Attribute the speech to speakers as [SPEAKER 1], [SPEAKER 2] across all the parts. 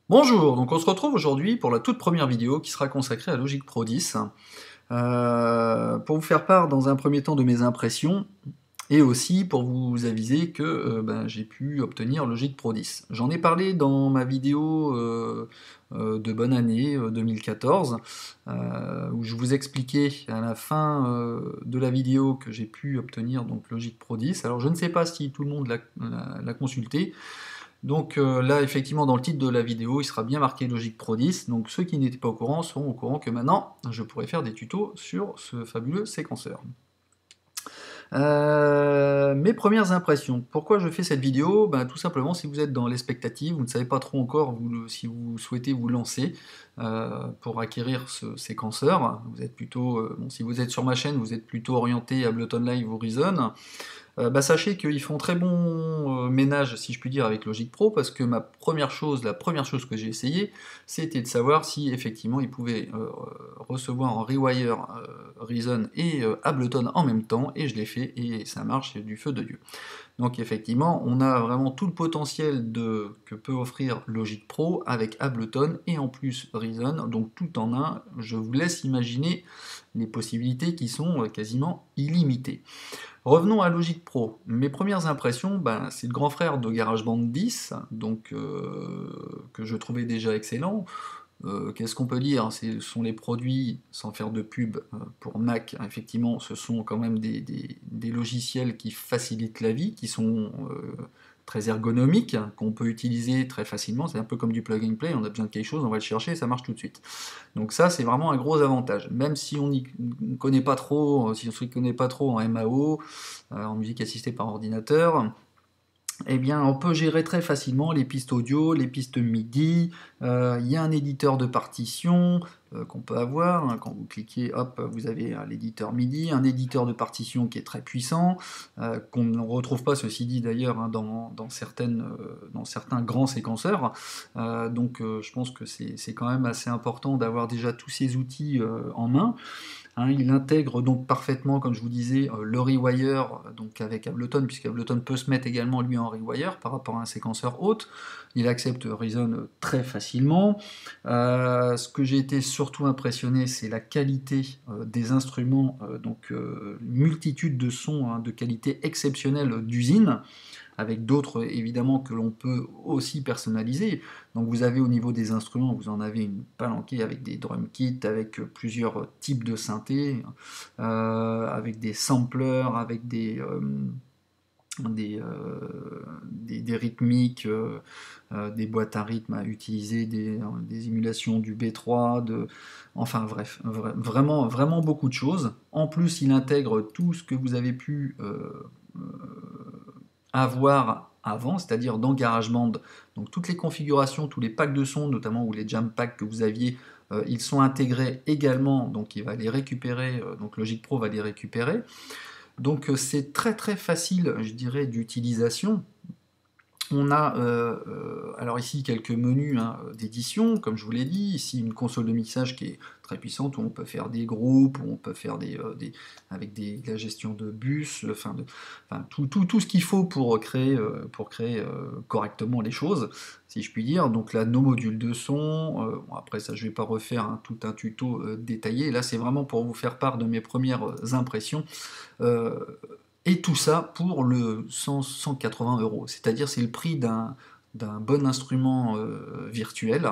[SPEAKER 1] Bonjour, donc on se retrouve aujourd'hui pour la toute première vidéo qui sera consacrée à Logic Pro 10, pour vous faire part dans un premier temps de mes impressions, et aussi pour vous aviser que j'ai pu obtenir Logic Pro 10. J'en ai parlé dans ma vidéo de bonne année 2014, où je vous expliquais à la fin de la vidéo que j'ai pu obtenir donc Logic Pro 10. Alors je ne sais pas si tout le monde l'a consulté. Donc là, effectivement, dans le titre de la vidéo, il sera bien marqué Logic Pro 10, donc ceux qui n'étaient pas au courant seront au courant que maintenant, je pourrais faire des tutos sur ce fabuleux séquenceur. Mes premières impressions. Pourquoi je fais cette vidéo? Tout simplement, si vous êtes dans l'expectative, vous ne savez pas trop encore si vous souhaitez vous lancer pour acquérir ce séquenceur. Vous êtes plutôt, si vous êtes sur ma chaîne, vous êtes plutôt orienté Ableton Live ou Reason. Sachez qu'ils font très bon ménage, si je puis dire, avec Logic Pro, parce que la première chose que j'ai essayé, c'était de savoir si effectivement ils pouvaient recevoir en Rewire, Reason et Ableton en même temps, et je l'ai fait, et ça marche, c'est du feu de Dieu. Donc effectivement, on a vraiment tout le potentiel que peut offrir Logic Pro avec Ableton et en plus Reason, donc tout en un. Je vous laisse imaginer les possibilités qui sont quasiment illimitées. Revenons à Logic Pro. Mes premières impressions, c'est le grand frère de GarageBand 10, donc que je trouvais déjà excellent. Qu'est-ce qu'on peut dire? Ce sont les produits, sans faire de pub pour Mac, effectivement, ce sont quand même des logiciels qui facilitent la vie, qui sont très ergonomiques, qu'on peut utiliser très facilement. C'est un peu comme du plug and play, on a besoin de quelque chose, on va le chercher et ça marche tout de suite. Donc ça, c'est vraiment un gros avantage. Même si on ne connaît pas trop, si on ne connaît pas trop en MAO, en musique assistée par ordinateur, eh bien, on peut gérer très facilement les pistes audio, les pistes MIDI. Il y a un éditeur de partition qu'on peut avoir. Quand vous cliquez, hop, vous avez l'éditeur MIDI, un éditeur de partition qui est très puissant, qu'on ne retrouve pas, ceci dit d'ailleurs, dans certains grands séquenceurs. Je pense que c'est quand même assez important d'avoir déjà tous ces outils en main. Il intègre donc parfaitement, comme je vous disais, le Rewire donc avec Ableton, puisque Ableton peut se mettre également lui en Rewire par rapport à un séquenceur haute. Il accepte Reason très facilement. Ce que j'ai été surtout impressionné, c'est la qualité des instruments, une multitude de sons de qualité exceptionnelle d'usine, avec d'autres évidemment que l'on peut aussi personnaliser. Donc vous avez au niveau des instruments, vous en avez une palanquée avec des drum kits, avec plusieurs types de synthés, avec des samplers, avec des rythmiques, des boîtes à rythme à utiliser, des émulations du B3, enfin bref, vraiment, vraiment beaucoup de choses. En plus, il intègre tout ce que vous avez pu avoir avant, c'est-à-dire dans GarageBand, donc toutes les configurations, tous les packs de sons, notamment ou les jam packs que vous aviez, ils sont intégrés également, donc il va les récupérer, donc Logic Pro va les récupérer. Donc c'est très très facile, je dirais, d'utilisation. On a alors ici quelques menus d'édition, comme je vous l'ai dit, ici une console de mixage qui est très puissante, où on peut faire des groupes, où on peut faire avec la gestion de bus, tout ce qu'il faut pour créer correctement les choses, si je puis dire. Donc là, nos modules de son, après ça je ne vais pas refaire tout un tuto détaillé, là c'est vraiment pour vous faire part de mes premières impressions. Et tout ça pour le 180 €. C'est-à-dire c'est le prix d'un bon instrument virtuel.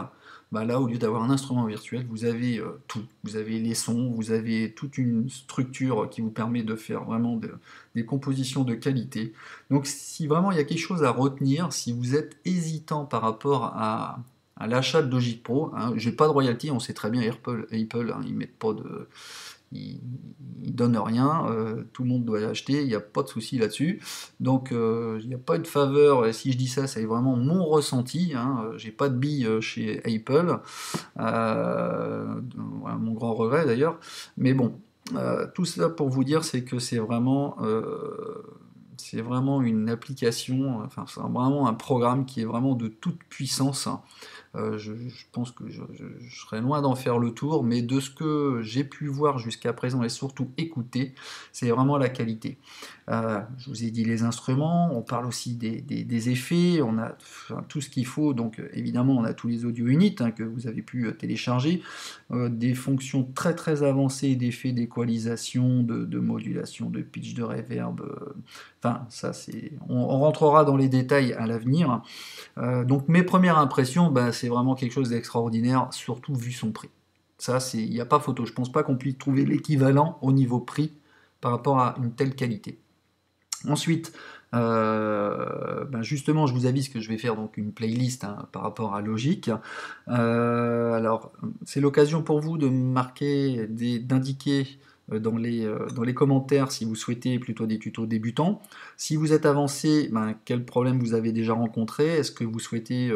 [SPEAKER 1] Là, au lieu d'avoir un instrument virtuel, vous avez tout. Vous avez les sons, vous avez toute une structure qui vous permet de faire vraiment des compositions de qualité. Donc si vraiment il y a quelque chose à retenir, si vous êtes hésitant par rapport à l'achat de Logic Pro, j'ai pas de royalty, on sait très bien, Apple ils mettent pas de... Ils donnent rien, tout le monde doit l'acheter, il n'y a pas de souci là-dessus. Donc il n'y a pas de faveur, et si je dis ça, c'est vraiment mon ressenti. J'ai pas de billes chez Apple, voilà, mon grand regret d'ailleurs. Mais bon, tout ça pour vous dire, c'est que c'est vraiment c'est vraiment une application, enfin c'est vraiment un programme qui est vraiment de toute puissance. Je pense que je serais loin d'en faire le tour, mais de ce que j'ai pu voir jusqu'à présent et surtout écouter, c'est vraiment la qualité. Je vous ai dit les instruments, on parle aussi des effets, on a enfin, tout ce qu'il faut, donc évidemment on a tous les audio units hein, que vous avez pu télécharger, des fonctions très très avancées d'effets d'équalisation, de modulation, de pitch, de reverb, enfin ça c'est... On rentrera dans les détails à l'avenir. Donc mes premières impressions, bah, c'est vraiment quelque chose d'extraordinaire, surtout vu son prix. Ça, il n'y a pas photo. Je pense pas qu'on puisse trouver l'équivalent au niveau prix par rapport à une telle qualité. Ensuite, ben justement, je vous avise que je vais faire donc une playlist hein, par rapport à Logic. Alors, c'est l'occasion pour vous de marquer, d'indiquer dans les commentaires si vous souhaitez plutôt des tutos débutants. Si vous êtes avancé, ben, quel problème vous avez déjà rencontré? Est-ce que vous souhaitez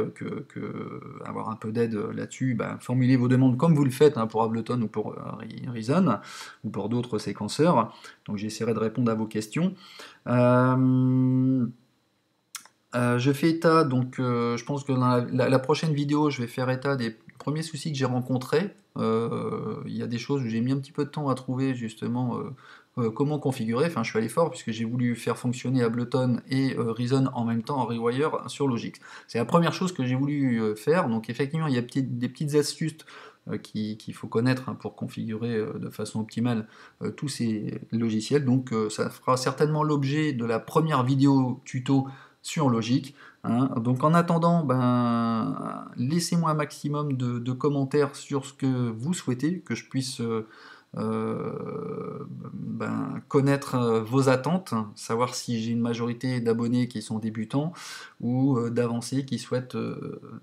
[SPEAKER 1] avoir un peu d'aide là-dessus? Ben, formulez vos demandes comme vous le faites hein, pour Ableton ou pour Reason ou pour d'autres séquenceurs. Donc j'essaierai de répondre à vos questions. Je fais état, donc je pense que dans la prochaine vidéo, je vais faire état des premiers soucis que j'ai rencontrés. Il y a des choses où j'ai mis un petit peu de temps à trouver justement comment configurer. Enfin, je suis allé fort puisque j'ai voulu faire fonctionner Ableton et Reason en même temps en Rewire sur Logic. C'est la première chose que j'ai voulu faire. Donc effectivement, il y a des petites astuces qu'il faut connaître hein, pour configurer de façon optimale tous ces logiciels. Donc ça fera certainement l'objet de la première vidéo tuto sur Logic. Hein. Donc en attendant, ben, laissez-moi un maximum de commentaires sur ce que vous souhaitez, que je puisse ben, connaître vos attentes, savoir si j'ai une majorité d'abonnés qui sont débutants ou d'avancés qui souhaitent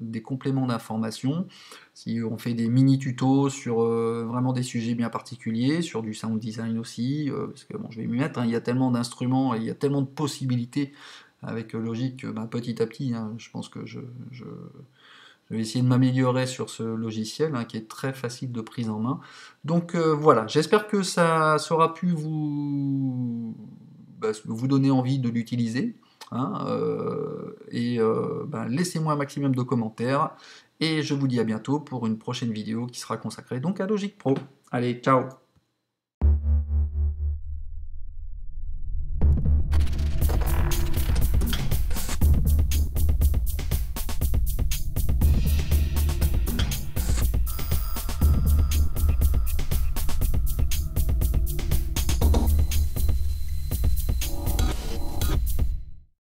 [SPEAKER 1] des compléments d'information. Si on fait des mini tutos sur vraiment des sujets bien particuliers, sur du sound design aussi, parce que bon, je vais m'y mettre, hein, il y a tellement d'instruments, il y a tellement de possibilités avec Logic, ben, petit à petit, hein, je pense que je vais essayer de m'améliorer sur ce logiciel hein, qui est très facile de prise en main. Donc voilà, j'espère que ça aura pu vous donner envie de l'utiliser. Hein, ben, laissez-moi un maximum de commentaires et je vous dis à bientôt pour une prochaine vidéo qui sera consacrée donc à Logic Pro. Allez, ciao!